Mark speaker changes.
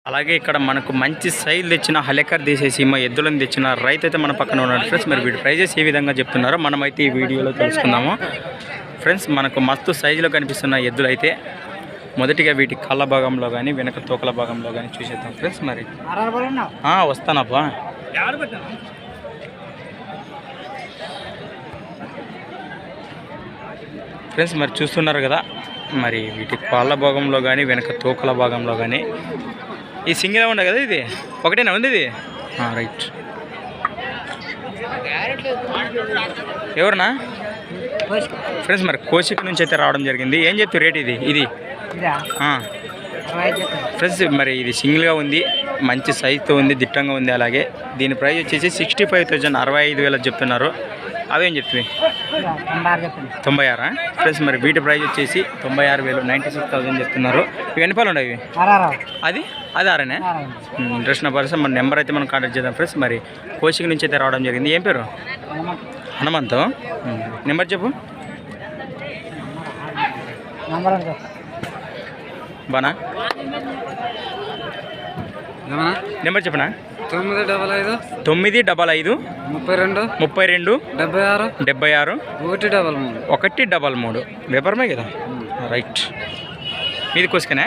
Speaker 1: అలాగే ఇక్కడ మనకు మంచి సైజు తెచ్చిన హలేకర్ దేశీమ ఎద్దులను తెచ్చిన రైతు అయితే మన పక్కన ఉన్నాడు ఫ్రెండ్స్. మరి వీటి ప్రైజెస్ ఏ విధంగా చెప్తున్నారో మనమైతే ఈ వీడియోలో తెలుసుకుందాము ఫ్రెండ్స్. మనకు మస్తు సైజులో కనిపిస్తున్న ఎద్దులు అయితే మొదటిగా వీటి కళ్ళ భాగంలో కానీ వెనక తోకల భాగంలో కానీ చూసేద్దాం ఫ్రెండ్స్. మరి వస్తానబ్బా. ఫ్రెండ్స్ మరి చూస్తున్నారు కదా, మరి వీటి కాళ్ళ భాగంలో కానీ వెనక తోకల భాగంలో కానీ ఈ సింగిల్ ఉండే కదా, ఇది ఒకటేనా ఉంది ఇది? రైట్. ఎవరన్నా ఫ్రెండ్స్ మరి కోసిక నుంచి అయితే రావడం జరిగింది. ఏం చెప్తారు రేట్ ఇది ఫ్రెండ్స్? మరి ఇది సింగిల్గా ఉంది, మంచి సైజుతో ఉంది, దిట్టంగా ఉంది. అలాగే దీని ప్రైస్ వచ్చేసి 65,000 65,000 చెప్తున్నారు. అవేం చెప్తుంది? 96 ఫ్రెండ్స్. మరి వీటి ప్రైస్ వచ్చేసి 96,000 96,000 చెప్తున్నారు. ఇవి ఎన్ని పాలు ఉండేవి? అది ఆరేనే. ఇంట్రెస్ట్ ఉన్న పర్సన్ మన నెంబర్ అయితే మనం కాంటాక్ట్ చేద్దాం ఫ్రెండ్స్. మరి కోచింగ్ నుంచి అయితే రావడం జరిగింది. ఏం పేరు? హనుమంత్. నెంబర్ చెప్పు బానా. నెంబర్ చెప్పనా?
Speaker 2: 955
Speaker 1: 955 32 76 133. వ్యాపారమే కదా, రైట్. మీది కోసుకనే.